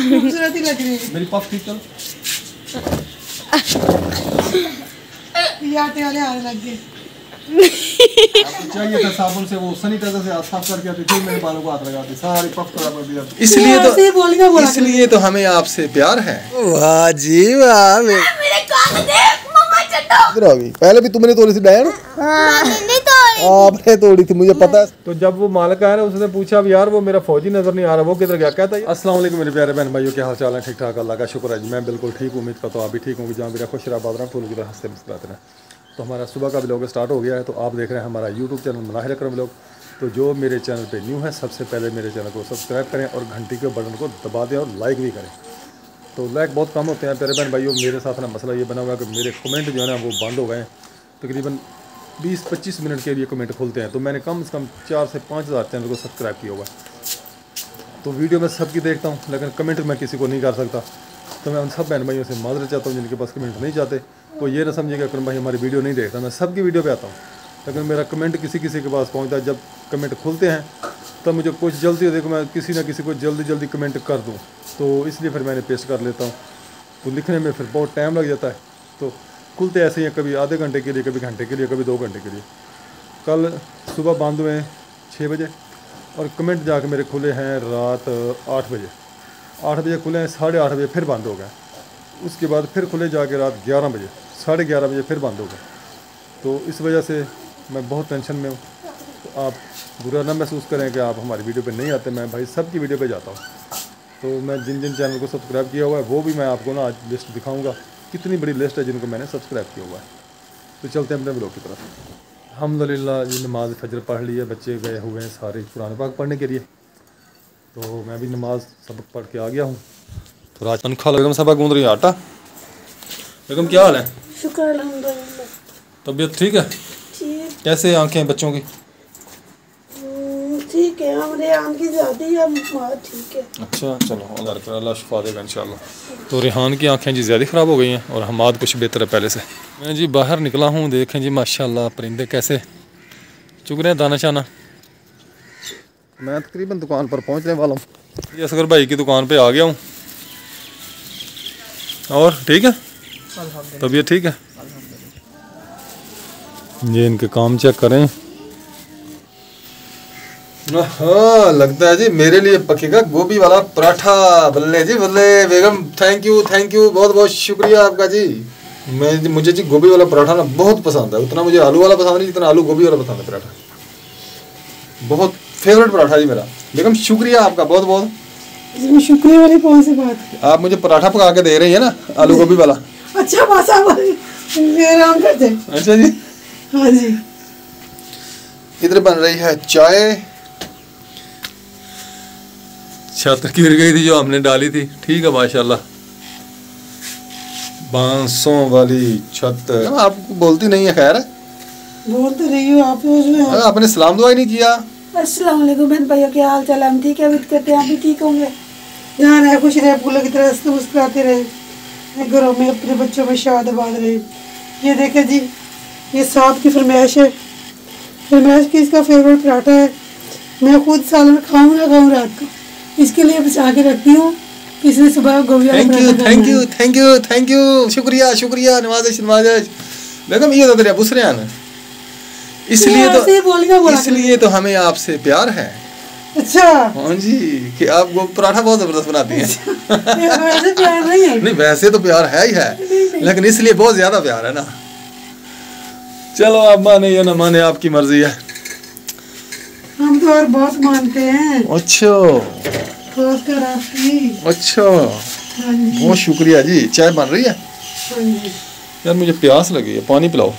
खूबसूरत ही लग रही है मेरी पफ ठीक चल। ये आटे वाले आने लग गए। आपको चाहिए था साबुन से वो सैनिटाइजर से साफ करके आती, फिर मेरे बालों को हाथ लगाती, सारी पफ खराब कर दिया। इसलिए तो हमें आपसे प्यार है। वाह जी वाह। मेरे कान देख मम्मा चट्टो। इधर आ गई। पहले भी तुमने तोड़ी थी डायन? आपने तोड़ी थी, मुझे पता है। तो जब वो मालिक आया ना, उसने पूछा यार वो मेरा फौजी नजर नहीं आ रहा, वो किधर गया? कहता है अस्सलाम वालेकुम मेरे प्यारे बहन भाइयों, क्या हाल चाल है? ठीक ठाक, अल्लाह का शुक्र है जी, मैं बिल्कुल ठीक हूँ। उम्मीद करता हूँ आप भी ठीक होंगे। जहाँ मेरा खुश रहा बात रहा फूल की तरह हंसते मुस्कुराते हैं। तो हमारा सुबह का व्लॉग स्टार्ट हो गया है। तो आप देख रहे हैं हमारा यूट्यूब चैनल मनाहिर अकरम व्लॉग। तो जो मेरे चैनल पे न्यू है, सबसे पहले मेरे चैनल को सब्सक्राइब करें और घंटी के बटन को दबा दें और लाइक भी करें। तो लाइक बहुत कम होते हैं प्यारे बहन भाइयों। मेरे साथ ना मसला ये बना हुआ है कि मेरे कमेंट जो है ना वो बंद हो गए हैं। तकरीबन 20-25 मिनट के लिए कमेंट खुलते हैं। तो मैंने कम से कम 4 से 5 हज़ार चैनल को सब्सक्राइब किया हुआ है। तो वीडियो मैं सबकी देखता हूँ, लेकिन कमेंट मैं किसी को नहीं कर सकता। तो मैं उन सब बहन भाइयों से माजरत चाहता हूँ जिनके पास कमेंट नहीं चाहते। तो ये ना समझिएगा कि भाई हमारी वीडियो नहीं देखता, मैं सबकी वीडियो पे आता हूँ, लेकिन मेरा कमेंट किसी किसी के पास पहुँचता है। जब कमेंट खुलते हैं तब मुझे कुछ जल्दी होती है कि मैं किसी ना किसी को जल्दी कमेंट कर दूँ, तो इसलिए फिर मैंने पेस्ट कर लेता हूँ। तो लिखने में फिर बहुत टाइम लग जाता है। तो खुलते ऐसे ही हैं, कभी आधे घंटे के लिए, कभी घंटे के लिए, कभी 2 घंटे के लिए। कल सुबह बंद हुए 6 बजे और कमेंट जाके मेरे खुले हैं रात 8 बजे। 8 बजे खुले हैं, 8:30 बजे फिर बंद हो गए। उसके बाद फिर खुले जाके रात 11 बजे, 11:30 बजे फिर बंद हो गए। तो इस वजह से मैं बहुत टेंशन में हूँ। तो आप बुरा ना महसूस करें कि आप हमारी वीडियो पे नहीं आते, मैं भाई सबकी वीडियो पे जाता हूँ। तो मैं जिन जिन चैनल को सब्सक्राइब किया हुआ है वो भी मैं आपको ना आज लिस्ट दिखाऊँगा। कितनी बड़ी लिस्ट है जिनको मैंने सब्सक्राइब किया हुआ है। तो चलते हैं अपने व्लॉग की तरफ। अल्हम्दुलिल्लाह जी, नमाज फजर पढ़ ली है, बच्चे गए हुए हैं सारे कुरान पाक पढ़ने के लिए। तो मैं भी नमाज सबक पढ़ के आ गया हूँ। तो राज पंखा बेगम सबक गूंद रही है आटा। बेगम क्या हाल है? शुक्र अल्हम्दुलिल्लाह। तबीयत ठीक है? ठीक। कैसे आंखें बच्चों की? ठीक है, हमारे आम की ज़्यादा ही अब ठीक है। अच्छा चलो, अल्लाह शिफा देगा इंशाल्लाह। तो रेहान की आंखें जी ज़्यादा ख़राब हो गई हैं और हमाद कुछ बेहतर है पहले से। मैं जी बाहर निकला हूँ, देखें जी माशाल्लाह परिंदे कैसे चुग रहे हैं दाना शाना। मैं तकरीबन दुकान पर पहुँचने वाला हूँ। ये असगर भाई की दुकान पर आ गया हूँ। और ठीक है, तबीयत ठीक है? ये इनके काम चेक करें। हाँ, लगता है जी मेरे लिए पकेगा गोभी वाला पराठा। बल्ले जी बल्ले। बेगम थैंक यू बहुत बहुत शुक्रिया आपका जी। मुझे जी गोभी वाला पराठा ना बहुत पसंद है। उतना मुझे आलू वाला पसंद नहीं जितना आलू गोभी वाला पसंद है पराठा। बहुत फेवरेट पराठा जी मेरा। बेगम शुक्रिया आपका बहुत बहुत। इसमें शुक्रिया वाली कौन सी बात है? आप मुझे पराठा पका के दे रही है ना आलू गोभी वाला। अच्छा बस आराम करते। अच्छा जी, हाँ जी। इधर बन रही है चाय। छत गिर गई थी जो हमने डाली थी, ठीक है माशाल्लाह। बांसों वाली छत। आप बोलती नहीं है? खैर बोलते रही हो आप। आपने सलाम दुआ ही नहीं किया। अस्सलाम वालेकुम बहन भाइयों, क्या हाल चाल है? हम ठीक है, उम्मीद करते हैं आप भी ठीक होंगे। जहाँ रहे खुश रहे, फूलों की तरह से मुस्कुराते रहे, घरों में अपने बच्चों में शाद आबाद रहे। ये देखें जी, ये साहब की फरमाइश है। फरमाइश की इसका फेवरेट पराठा है। मैं खुद साल में खाऊँ ना खाऊँ रात को, इसके लिए बचा के रखती हूँ। इसने सुबह गोभी थैंक यू शुक्रिया नवाज़। बेगम ये तो तेरे बुसरे आना, इसलिए तो हमें आपसे प्यार है। अच्छा हाँ जी, कि आप वो पराठा बहुत जबरदस्त बनाती हैं। वैसे प्यार नहीं है। नहीं वैसे तो प्यार है ही है, लेकिन इसलिए बहुत ज्यादा प्यार है ना। चलो आप माने या ना माने आपकी मर्जी है। हम तो और बहुत मानते हैं। अच्छा खासकर आपकी। अच्छा बहुत शुक्रिया जी। चाय बन रही है? यार मुझे प्यास लगी है, पानी पिलाओ।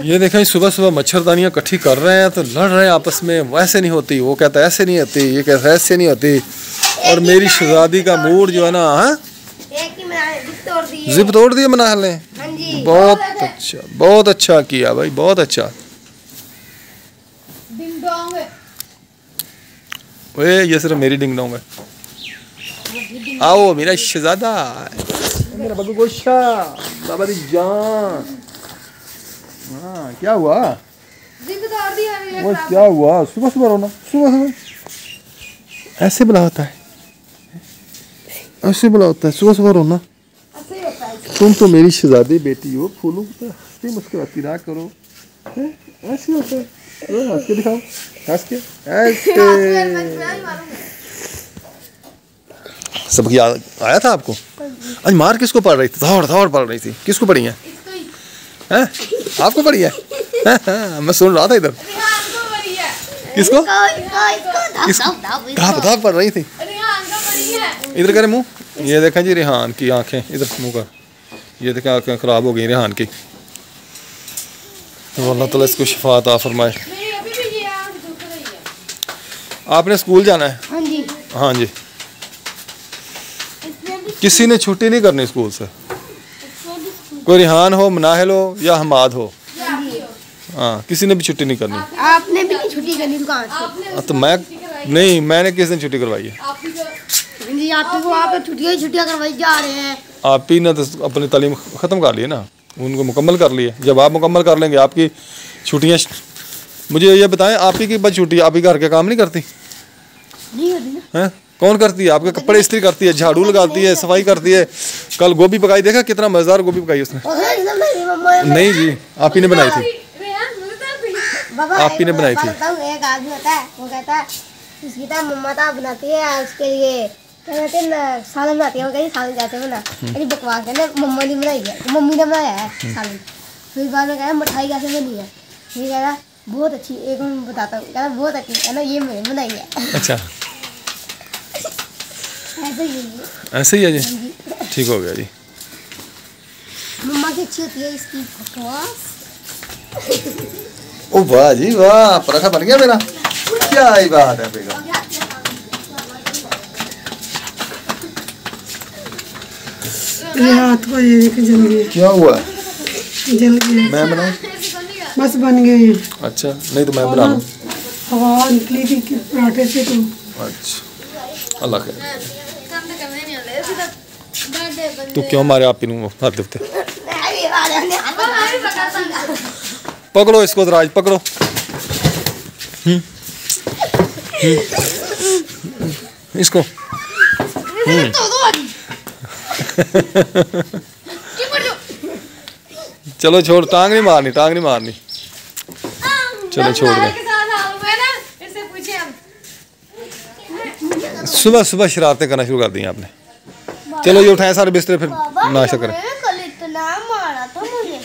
ये देखें सुबह सुबह मच्छरदानियाँ इकट्ठी कर रहे हैं, तो लड़ रहे हैं आपस में। वैसे नहीं होती, वो कहता है ऐसे नहीं होती, ये कहता है ऐसे नहीं होती। और मेरी शहजादी का मूड जो है ना, जिप तोड़ दिया मनाहल ने। बहुत अच्छा किया भाई, बहुत अच्छा। ये सिर्फ मेरी डिंग डोंग है। आओ मेरा शहजादा, मेरा बगू गोशा, बाबा दी जान। हाँ क्या हुआ? वो क्या हुआ? सुबह सुबह रोना, सुबह सुबह ऐसे बुला होता है? ऐसे बुला होता है सुबह सुबह रोना? तुम तो मेरी शहजादी बेटी हो, फूलों की तरह मुस्कुराती रहा करो। ऐसे होता है, हंस के दिखाओ, हंस के ऐसे। सब याद आया था आपको? आज मार किसको पड़ रही थी? दौड़ दौड़ पड़ रही थी, किसको पड़ी है? हैं? आपको पड़ी है? मैं सुन रहा था इधर। किसको? धाप पड़ रही थी। इधर करे मुंह, ये देखें जी रेहान की आंखें, इधर मुंह कर, ये देखें आंखें खराब हो गई रेहान की। तो अल्लाह ताला इसको शिफा अता फरमाए। आपने स्कूल जाना है? हाँ जी। हाँ जी। किसी ने छुट्टी नहीं करनी स्कूल से, कोई रेहान हो, मनाहिल हो या हमाद हो, हाँ किसी ने भी छुट्टी नहीं करनी। आपने भी छुट्टी करनी दुकान से? तो मैं नहीं, मैंने किस दिन छुट्टी करवाई है? जी आपको आप छुट्टियां करवाई जा रहे हैं। आप ही ने तो अपनी तालीम ख़त्म कर ली है ना, उनको मुकम्मल कर ली है। जब आप मुकम्मल कर लेंगे आपकी छुट्टियाँ, मुझे ये बताएं आप ही की बस छुट्टी, आप ही घर के काम नहीं करती? नहीं होती ना। हैं? कौन करती है? आपके कपड़े इस्त्री करती है, झाड़ू लगाती है, सफाई करती है। कल गोभी पकाई, देखा कितना मज़ेदार गोभी पकाई उसने? नहीं जी, आप ही ने बनाई थी, आप ही ने बनाई थी। एक आदमी होता है, वो कहता है उसकी तो मम्मा तो बनाती है उसके लिए, कहते हैं सालन बनाती है, वो कहती सालन जाते बना, अरे बकवास है ना, मम्मा ने बनाई है, मम्मी ने बनाया है सालन। फिर बाद में कह रहा मिठाई कैसे बनी है, ये कह रहा बहुत अच्छी, एक मैं बताता हूँ, कह रहा बहुत अच्छी है ना, ये मैंने बनाई है। अच्छा ऐसे ही है जी, ठीक हो गया जी। मम्मा की अच्छी होती है इसकी बकवास। ओ वाह जी वाह, पराठा बन गया मेरा, क्या ही बात है बेगम। ये हाथ को ये देख जल गया। क्या हुआ? जल गया। मैं बनाऊं? बस बन गए। अच्छा, नहीं तो मैं बना लूं। हवा निकली थी कि पराठे से तो। अच्छा, अल्लाह खैर। तू क्यों मारे आप इन्हों हाथ दुखते? पकड़ो इसको जरा, पकड़ो। इसको चलो छोड़, टांग नहीं मारनी, टांग नहीं मारनी, चलो छोड़ दे। सुबह सुबह शरारतें करना शुरू कर दी आपने। चलो ये उठाए सारे बिस्तर, फिर नाश्ता करें। कल इतना मारा था मुझे।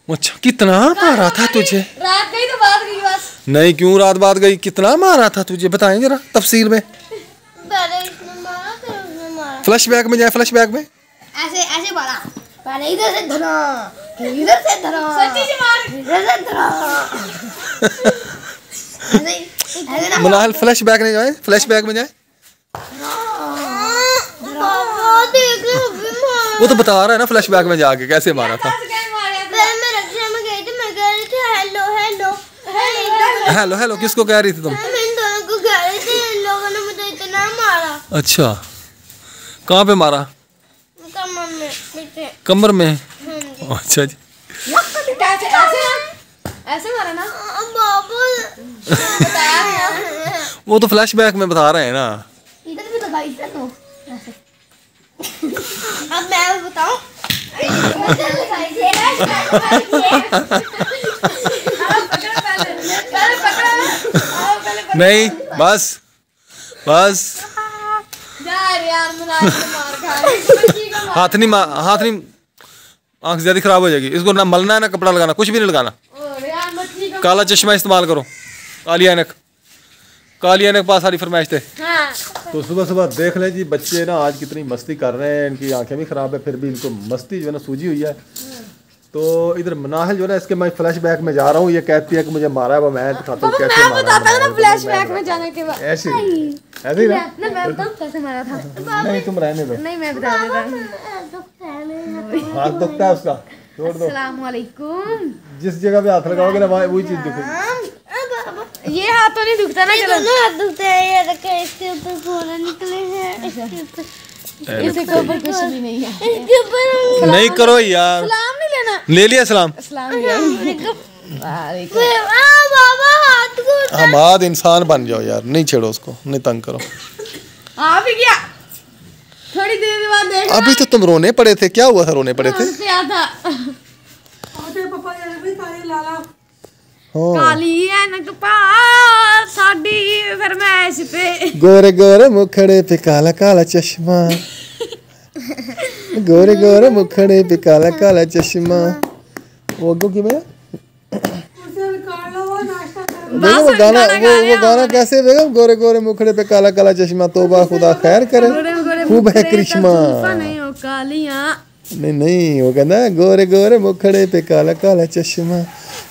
अच्छा, कितना मारा था तुझे? रात गई तो बात गई बस। नहीं, क्यों रात बाद गई? कितना मारा था तुझे, बताएं जरा तफसील में। पहले इसने मारा फिर उसने मारा। फ्लैशबैक में जाए, फ्लैशबैक में ऐसे ऐसे मारा, पहले इधर से धरा, फिर इधर से धरा, सच्ची से मार, इधर से धरा। ऐसे ना मनाहिल फ्लैशबैक में जाए, फ्लैशबैक में जाए। बाबा देख लो अभी मारा। वो तो बता रहा है ना फ्लैशबैक में जाके कैसे मारा था। पहले मैं रक्षा में गई थी, मैं कह रही थी hello hello hello hello hello, किसको कह रही थी तुम? मैं इन दोनों को कह रही थी, इन लोगों ने मुझे इतना मारा। अच्छा, कहाँ पे मारा? कमर में, पीछे। कमर में? अच्छा जी। ऐसे मारा ना बाबू, बताया वो तो फ्लैशबैक में बता रहे हैं ना। इधर भी तो गाइस है तो ऐसे। अब मैं बताऊं, नहीं, बस बस, हाथ नहीं, हाथ नहीं, आंख ज्यादा खराब हो जाएगी। इसको ना मलना है ना कपड़ा लगाना, कुछ भी नहीं लगाना। काला चश्मा इस्तेमाल करो, काली ऐनक, काली ऐनक पास सारी फरमाइश थे। तो सुबह सुबह देख लें जी, बच्चे ना आज कितनी मस्ती कर रहे हैं, इनकी आंखें भी ख़राब है, फिर भी इनको मस्ती जो है ना सूझी हुई है। तो इधर मनाहिल जो है ना, इसके मैं फ्लैशबैक में जा रहा हूँ, ये कहती है कि मुझे मारा है, वो मैं दिखाता हूँ कैसे मारा है। फ्लैशबैक में जाने के बाद ऐसे ऐसे ही ना, मैं बताऊं कैसे मारा था। नहीं तुम रहने दो, नहीं मैं बता देता हूं। हाथ दुखता है उसका, छोड़ दो। अस्सलाम वालेकुम। जिस जगह पे हाथ लगाओगे ना वही चीज दुखेगी। ये हाथ तो नहीं दुखता ना, चलो हाथ दुखते हैं, ये रखे इसके ऊपर फोड़ा निकले हैं, इसके ऊपर, इसके ऊपर कुछ भी नहीं है। इसके ऊपर नहीं करो यार, सलाम नहीं लेना। ले लिया सलाम। अस्सलाम वालेकुम। बाबा हाथ को हमाद इंसान बन जाओ यार, नहीं छेड़ो उसको, नहीं तंग करो। आ भी गया। थोड़ी देर बाद देख अभी तो तुम रोने पड़े थे, क्या हुआ था रोने पड़े थे? क्या था? तेरे पापा यार भी काले लाला हाँ। काली ऐनक पा साडी फरमाइश पे। गोरे गोरे मुखड़े पे काला काला चश्मा, गोरे गोरे मुखड़े पे काला काला चश्मा। वो अग्गों की मैं उसे निकाल लो, वो नाश्ता कर। देखो वो गाना कैसे बेगम, गोरे गोरे मुखड़े पे काला काला चश्मा, तौबा खुदा खैर करे, खूब है करिश्मा। कालियां नहीं नहीं, वो कहना गोरे गोरे मुखड़े पे काला काला चश्मा,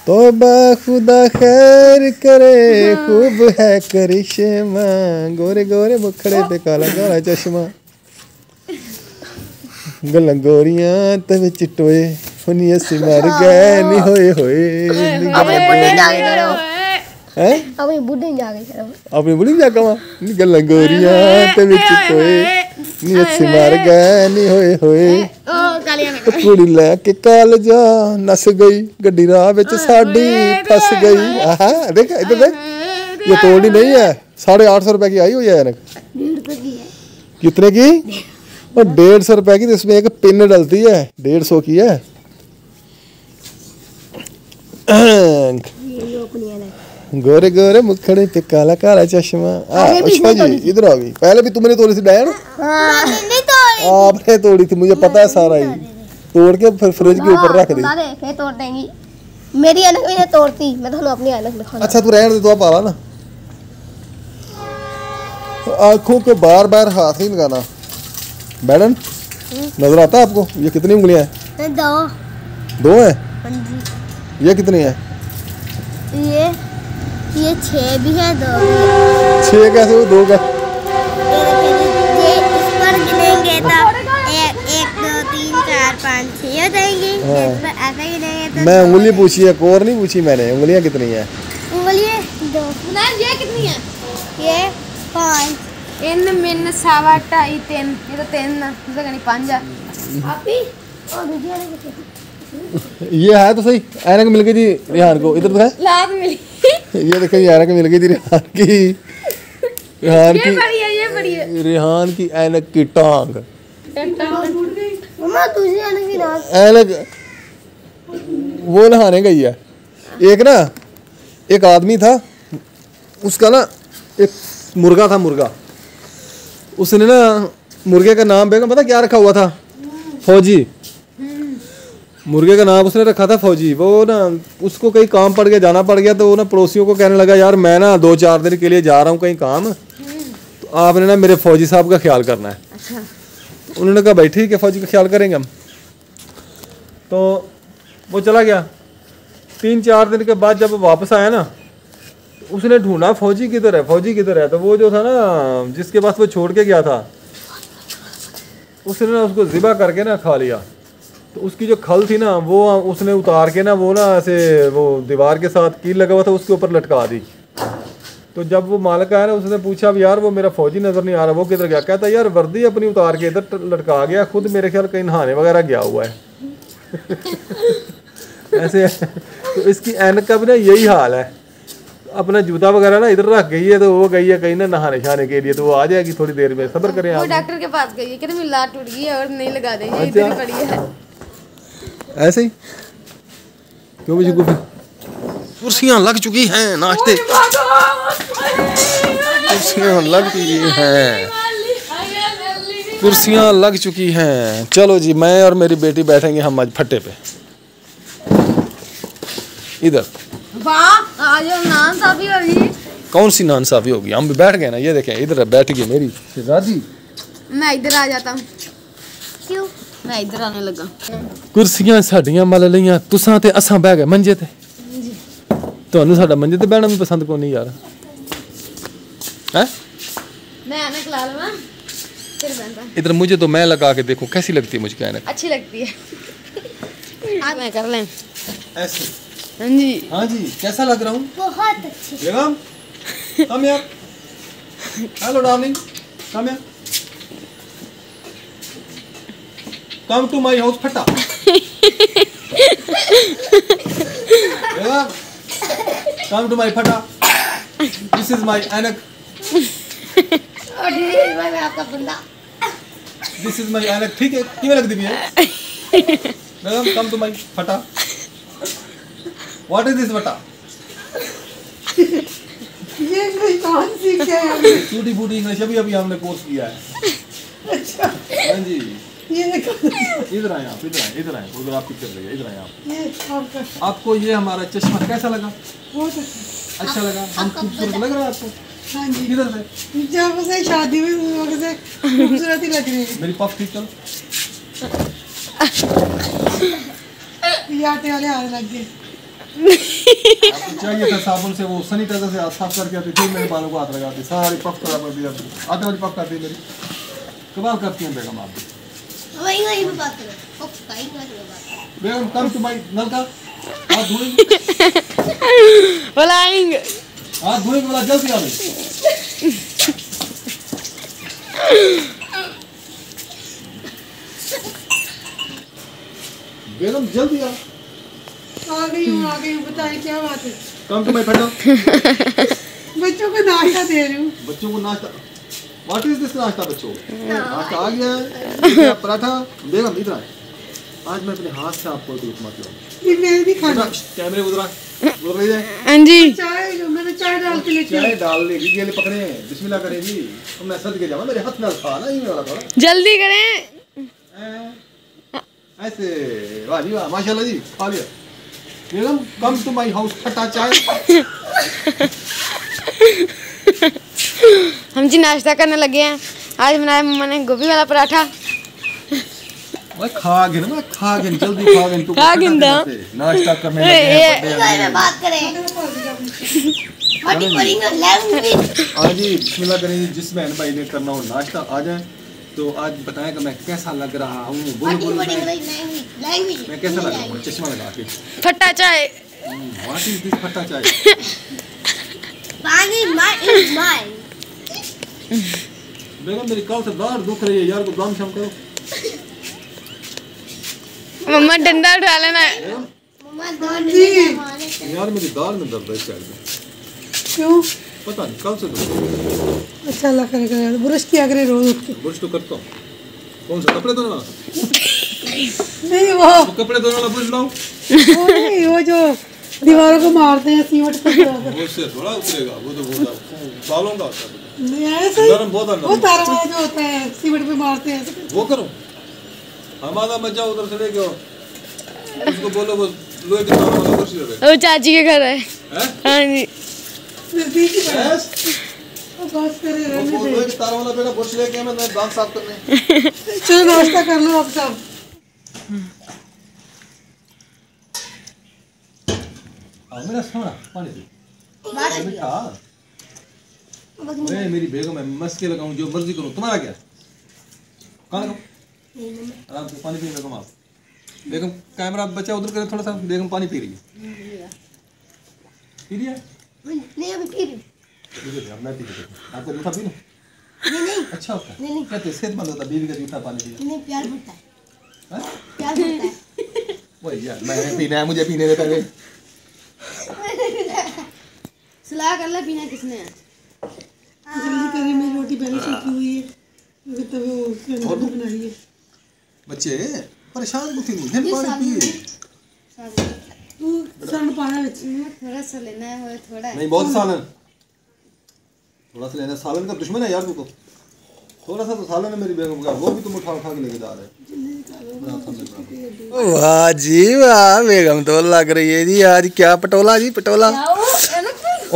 तौबा खुदा खैर करे, खूब है करिश्मा, गोरे गोरे मुखड़े पे काला काला चश्मा। गल्लां गोरियां ते विच टोए, हुनी असी मर गए नी होए होए। अपने बुढ़े जाके करो हैं? अपनी बुढ़े जाके करो अपनी बुढ़ी जाके वा नी गल्लां गोरियां ते विच टोए, नी असी मर गए नी होए होए। ओ कालियां ने कुड़ी लैके कालजा नस गई, गड्डी राह विच साडी फस गई। आहा देख इधर देख, ये तोड़ी नहीं है, 850 रुपए की आई हुई है ऐनक। 150 की है। कितने की? और 150 रुपए की, तो इसमें एक पिन डलती है, 150 की है। ये लो अपनी है। गोरे गोरे मुखड़े पे काला काला चश्मा। अच्छा जी इधर आ गई, पहले भी तुमने तोड़ी थी डायन? हाँ नहीं तो आपने तोड़ी थी, मुझे पता है सारा ही। तोड़ के फिर फ्रिज के ऊपर रख दी। बता दे फिर तोड़ देंगी। मेरी ऐनक भी नहीं तोड़ती, मैं तो अपनी ऐनक दिखाऊंगा। अच्छा तू रहने दे, तो आप आ रहा ना। आंखों के बार बार हाथ नहीं लगाना। मैडम नजर आता है आपको? ये कितनी उंगलियां हैं? 2 2 है। हाँ जी। ये कितनी है? ये 6 भी है, 2 भी है। 6 कैसे हुए? 2 का ये इस पर गिनेंगे तो 1 2 3 4 5 6 हो जाएंगे। इस पर ऐसे गिनेंगे तो मैं उंगली पूछी है, कोर नहीं पूछी मैंने। उंगलियां कितनी है? उंगलियां 2। ना ये कितनी है? ये 5 इन मिन सवा 2.5 3, ये तो 3 ना, इसे कहीं 5 है। आपी और दूसरी ऐनक कितनी? ये है तो सही। ऐनक मिल गई थी रिहान को, इधर दिखाए। लात मिली। ये देखो, ये ऐनक मिल गई थी रिहान की। रिहान ये की बड़ी है, ये बड़ी है। रिहान की ऐनक की टांग। मम्मा दूसरी ऐनक की नाक। ऐनक वो नहाने गई है। एक ना एक आदमी था, उसका ना एक मुर्गा था, मुर्गा। उसने ना मुर्गे का नाम बेगम पता क्या रखा हुआ था? फौजी। मुर्गे का नाम उसने रखा था फौजी। वो ना उसको कहीं काम पड़ गया, जाना पड़ गया, तो वो ना पड़ोसियों को कहने लगा यार मैं ना 2-4 दिन के लिए जा रहा हूँ कहीं काम, तो आपने ना मेरे फौजी साहब का ख्याल करना है। अच्छा। उन्होंने कहा भाई ठीक है, फौजी का ख्याल करेंगे हम। तो वो चला गया। 3-4 दिन के बाद जब वो वापस आया ना, उसने ढूंढा फौजी किधर है, फौजी किधर है। तो वो जो था ना जिसके पास वो छोड़ के गया था, उसने ना उसको ज़िबा करके ना खा लिया। तो उसकी जो खल थी ना वो उसने उतार के ना वो ना ऐसे वो दीवार के साथ कील लगा हुआ था उसके ऊपर लटका दी। तो जब वो मालिक आया ना, उसने पूछा यार वो मेरा फौजी नज़र नहीं आ रहा, वो किधर गया? कहता यार वर्दी अपनी उतार के इधर लटका गया, खुद मेरे ख्याल कहीं नहाने वगैरह गया हुआ है। ऐसे तो इसकी ऐनक का भी ना यही हाल है। अपना जूता वगैरह ना इधर रख गई है, तो वो गई है कहीं ना नहाने शहाने के लिए, तो वो आ जाएगी थोड़ी देर में, सब्र करें वो आप। डॉक्टर के पास गई है, कहते मेरी लात टूट गई है और नहीं लगा देंगे, इधर ही पड़ी है। ऐसे ही क्यों भी कुर्सियां लग चुकी हैं, नाश्ते कुर्सियां लग चुकी हैं, कुर्सियां लग चुकी हैं। चलो जी, मैं और मेरी बेटी बैठेंगे हम आज फट्टे पे। इधर वाह आज नांसाफी होगी। कौन सी नांसाफी होगी? हम भी बैठ गए ना, ये देखें इधर बैठ गई मेरी राजी। मैं इधर आ जाता हूँ। क्यों? मैं इधर आने लगा। कुर्सियां साडियां मल लईयां, तुसां ते असां बह गए मंजे ते। ਤੁਹਾਨੂੰ ਸਾਡਾ ਮੰਜੇ ਤੇ ਬਹਿਣਾ ਵੀ ਪਸੰਦ ਕੋਈ ਨਹੀਂ ਯਾਰ है? मैं ऐनक ला लूँ फिर बनता। इधर मुझे तो मैं लगा के देखो कैसी लगती है मुझे ऐनक। अच्छी लगती है। आज मैं कर लें ऐसे। हाँ जी। हाँ जी, कैसा लग रहा हूँ? बहुत अच्छी। बेगम कम यार। हेलो डार्लिंग, कम यार। कम टू माय हाउस फटा। बेगम कम टू माय फटा। दिस इज माय ऐनक। और मैं आपका बंदा। दिस इज माय ऐनक ठीक है किवें लगदी भी है बेगम कम टू माय फटा व्हाट इज दिस फटा ये इंग्लिश कहाँ से सीखे हैं हमने? टूटी फूटी इंग्लिश अभी हमने कोर्स किया है। अच्छा हाँ जी ये देखो इधर आए आप इधर आए उधर आप पिक्चर लगे इधर आए आप। ये आपका आपको ये हमारा चश्मा कैसा लगा? बहुत अच्छा। अच्छा लगा हम खूबसूरत लग रहा है आपको? हाँ जी किधर से? जब से शादी में उस वक्त से खूबसूरत ही लग रही है। मेरी पफ ठीक चल ये आटे वाले हाथ लग गए। आपको चाहिए था साबुन से वो सैनिटाइजर से हाथ साफ करके आती फिर मेरे बालों को हाथ लगाती सारी पफ खराब कर दी आटे वाली पफ करती मेरी कमाल करती हैं बेगम आप भी। वही में बात करो काई बात बेगम कम टू माय नलका हाथ धोएंगे बुलाएंगे हाथ धोएंगे वाला जल्दी आ गई बेगम जल्दी आ गई हूँ बताइए क्या बात है। कम टू माय फटा बच्चों को नाश्ता दे रही हूँ। बच्चों को नाश्ता व्हाट इज दिस नाश्ता बच्चों नाश्ता आ गया है पराठा बेगम इधर आए आज मैं अपने हाथ से आपको दूध मत ये मैंने भी खाना। कैमरे उधर बोल रही है हाँ जी चाय मैंने चाय डाल के लेके चाय डाल लेगी ये ले पकड़े बिस्मिल्लाह करेगी तो मैं सद के जाऊँ मेरे हाथ में खा ना ही वाला थोड़ा जल्दी करें ऐसे वाह जी वाह माशाल्लाह जी खा लिया बेगम कम टू माय हाउस फटा चाय हम जी नाश्ता करने लगे हैं। आज बनाया मम्मा ने गोभी वाला पराठा। मैं खा गिन जल्दी खा गिन तू खा गिन दा नाश्ता करने लगे हैं बर्थडे में बात करें व्हाट करेंगे लैंग्वेज। हाँ जी बिस्मिल्लाह करेंगे जिस बहन भाई ने करना हो नाश्ता आ जाए तो आज बताएं कि मैं कैसा लग रहा हूँ बोलो लैंग्वेज मैं कैसा लग रहा हूँ चश्मा लगा के फट्टा चाय व्हाट इज दिस फटा चाय पानी इज माइन बेगम मेरी कल से दाढ़ दुख रही है यार को काम शाम करो मम्मा डंडा उठा लेना है। बेगम मम्मा दो यार मेरी दाढ़ में दर्द है इस साइड में क्यों? पता नहीं कल से दुख अच्छा अल्लाह करेगा ब्रश किया करे रोज उठ के। ब्रश तो करता हूँ कौन सा कपड़े धोने वाला नहीं वो कपड़े धोने वाला ब्रश लाओ नहीं वो जो दीवारों को मारते हैं सीमेंट पे उससे थोड़ा उतरेगा वो तो बहुत सालों का होता है नहीं ऐसे ही नरम बहुत वो तारा वाला जो होता है सीमेंट पे मारते हैं ऐसे। वो करो हमारा मजा उधर से लेके आओ उसको बोलो वो लोहे के तार वाला ब्रश ले रहे वो चाची के घर है। हैं हाँ जी नजदीक ही है। यस वो बस करे रहने वो दे। लोहे के तार वाला बेटा ब्रश लेके मैं दांत साफ करने चलो नाश्ता कर लो आप सब। आओ मेरा सोना पानी पी बेटा मैं मेरी बेगम मैं मस्के लगाऊं जो मर्जी करूं तुम्हारा क्या कहां लगाऊं आराम से पानी पीने लगा आप बेगम कैमरा बच्चा उधर करे थोड़ा सा बेगम पानी पी रही है पी लिया नहीं अभी फिर अब मैं पी लेता आपको जूठा पी लूं नहीं अच्छा होता है नहीं क्या तो सेहतमंद होता बीवी का जूठा पानी पिया नहीं प्यार बढ़ता है हैं? प्यार बढ़ता है वही यार मैंने पीना है मुझे पीने दे पहले सलाह कर ले पीना किसने है। जल्दी करें मेरी रोटी पहले सूखी हुई है क्योंकि तब वो बना रही है। बच्चे परेशान कुछ नहीं है पानी पिए तू सन पाना विच थोड़ा सा लेना है थोड़ा नहीं बहुत सालन थोड़ा सा लेना सालन का दुश्मन है यार तू तो थोड़ा सा तो सालन है मेरी बेगम का वो भी तुम उठा उठा के लेके जा रहे वाह जी वाह बेगम तो लग रही है जी आज क्या पटोला जी पटोला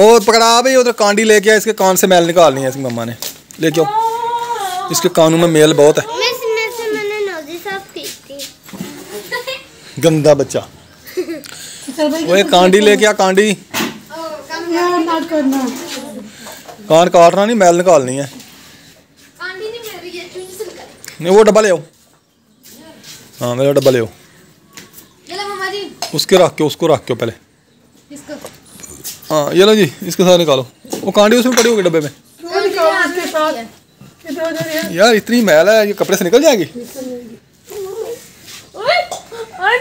और पकड़ा भाई उधर कांडी लेके आ इसके कान से मैल निकालनी है इसकी मम्मा ने लेके आओ इसके कानों में मेल बहुत है मैंने नौजी साफ की थी गंदा बच्चा चल भाई वो एक कांडी लेके आ कांडी यार ना करना कान काटना नहीं मैल निकालनी है नहीं वो डब्बा ले आओ हाँ मेरा डब्बा ले आओ उसके रख के उसको रख के पहले हाँ ये लो जी इसके साथ निकालो वो कांडी उसमें पड़ी होगी डब्बे में वो निकालो उसके साथ किधर उधर है यार इतनी मैल है ये कपड़े से निकल जाएगी और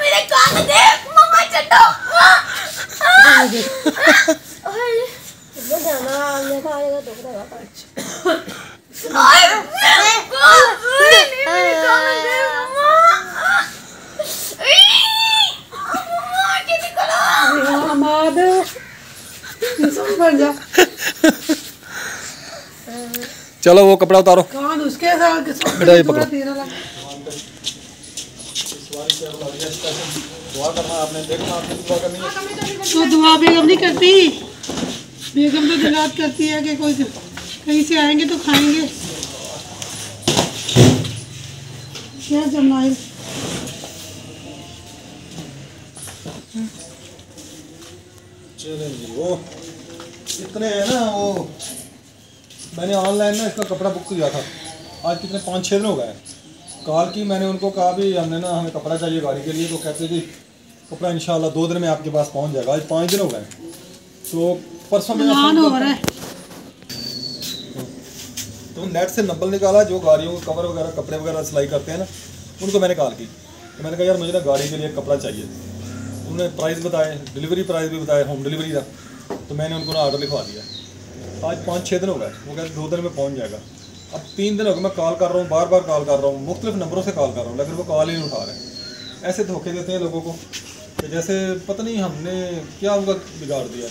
मेरे कान देख मम्मा चटो वो जाना मैं खाएगा तो चलो वो कपड़ा उतारो कान उसके साथ बेटा, ये पकड़ो। तेरा लगा। दुआ करना आपने, देखना आपने दुआ करनी है। तो दुआ बेगम नहीं करती, बेगम तो दिलात करती है कि कोई कहीं से आएंगे तो खाएंगे। क्या जमाइल चलें जी। वो इतने है ना, वो मैंने ऑनलाइन ना इसका कपड़ा बुक किया था, आज कितने 5-6 दिन हो गए। कॉल की मैंने उनको, कहा भी हमने ना, हमें कपड़ा चाहिए गाड़ी के लिए। तो कहते जी कपड़ा इंशाल्लाह 2 दिन में आपके पास पहुंच जाएगा। आज 5 दिन हो गए। तो परसों में हो रहा है। तो नेट से नंबर निकाला, जो गाड़ियों को कवर वगैरह कपड़े वगैरह सिलाई करते हैं ना, उनको मैंने कॉल की। तो मैंने कहा यार मुझे ना गाड़ी के लिए कपड़ा चाहिए। उन्होंने प्राइस बताए, डिलीवरी प्राइस भी बताया, होम डिलीवरी का। तो मैंने उनको ना ऑर्डर लिखवा दिया। आज 5-6 दिन हो गए। वो कहते 2 दिन में पहुंच जाएगा। अब 3 दिन हो गए मैं कॉल कर रहा हूँ, बार बार कॉल कर रहा हूँ, मुख्तलिफ नंबरों से कॉल कर रहा हूँ, लेकिन वो कॉल ही नहीं उठा रहे। ऐसे धोखे देते हैं लोगों को कि जैसे पता नहीं हमने क्या उनका बिगाड़ दिया।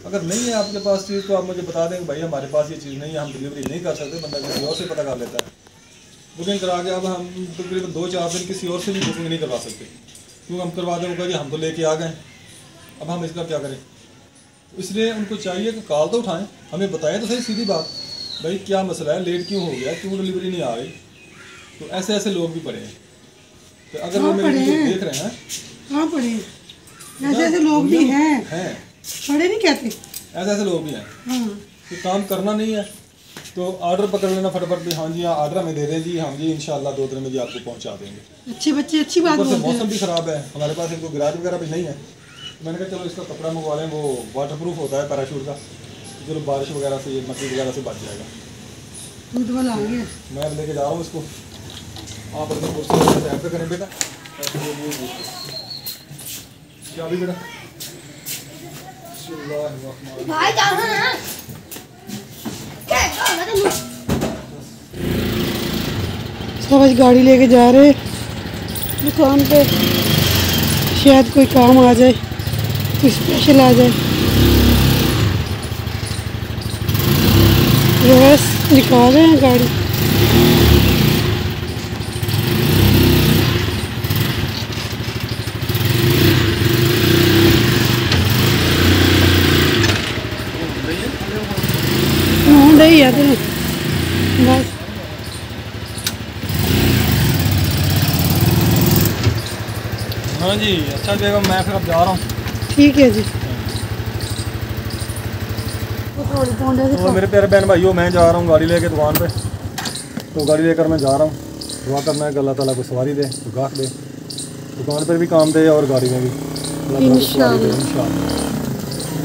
अगर नहीं है आपके पास चीज़ तो आप मुझे बता दें भाई हमारे पास ये चीज़ नहीं है, हम डिलीवरी नहीं कर सकते। बंदा किसी और से पता कर लेता है, बुकिंग करा के। अब हम तकरीबन 2-4 दिन किसी और से भी बुकिंग नहीं करवा सकते, क्योंकि हम करवा दें होगा जी हम तो लेके आ गए, अब हम इसका क्या करें। इसलिए उनको चाहिए कि कॉल तो उठाएं, हमें बताएं तो सही सीधी बात, भाई क्या मसला है, लेट क्यों हो गया, क्यों डिलीवरी नहीं आ रही। तो ऐसे ऐसे लोग भी पड़े हैं। तो अगर वो मेरे वीडियो देख रहे हैं, हाँ पढ़े, ऐसे ऐसे लोग भी हैं, पढ़े नहीं कहते, ऐसे ऐसे लोग भी हैं। हाँ। तो काम करना नहीं है तो ऑर्डर पकड़ लेना फटाफट भी, हाँ जी हाँ ऑर्डर हमें दे दें जी, हाँ जी इंशाल्लाह 2 दिन में जी आपको पहुंचा देंगे। अच्छे बच्चे अच्छी बात ऊपर से बोलते हैं। मौसम भी ख़राब है, हमारे पास इनको गिराज वगैरह भी नहीं है। तो मैंने कहा चलो इसका कपड़ा मंगवा लें, वो वाटरप्रूफ होता है पैराशूट का, चलो बारिश वगैरह से, मट्टी वगैरह से बच जाएगा। दूध वाला आ गया। मैं अब लेके जा रहा हूँ इसको, आप अपनी कुर्सी टाइम पे करें बेटा। क्या भी बेटा, भाई जाओ ना। क्या सब आज गाड़ी लेके जा रहे दुकान पे, शायद कोई काम आ जाए, कोई स्पेशल आ जाए। बस निकाल रहे हैं गाड़ी। नहीं है तो बस हाँ जी। अच्छा बेगम मैं फिर अब जा रहा हूँ। ठीक है जी। तो मेरे प्यारे बहन भाइयों मैं जा रहा हूँ गाड़ी लेके दुकान पे। तो गाड़ी लेकर मैं जा रहा हूँ, दुआ करना है कि अल्लाह ताला को सवारी दे, गाहक दे, दुकान पर भी काम दे और गाड़ी में भी इंशाअल्लाह।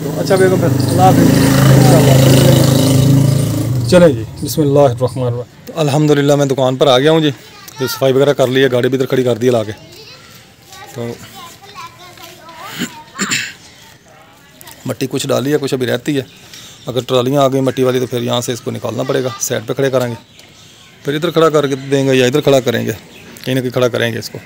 तो अच्छा बेगम फिर अल्लाह हाफ़िज़। चलें जी, बिस्मिल्लाहिर्रहमानिर्रहीम। तो अल्हम्दुलिल्लाह मैं दुकान पर आ गया हूँ जी। तो सफाई वगैरह कर ली है, गाड़ी भी इधर खड़ी कर दी है ला के। तो मट्टी कुछ डाली है, कुछ अभी रहती है। अगर ट्रालियाँ आ गई मट्टी वाली तो फिर यहाँ से इसको निकालना पड़ेगा, साइड पे खड़े करेंगे, फिर इधर खड़ा कर देंगे या इधर खड़ा करेंगे, कहीं ना कहीं खड़ा करेंगे इसको।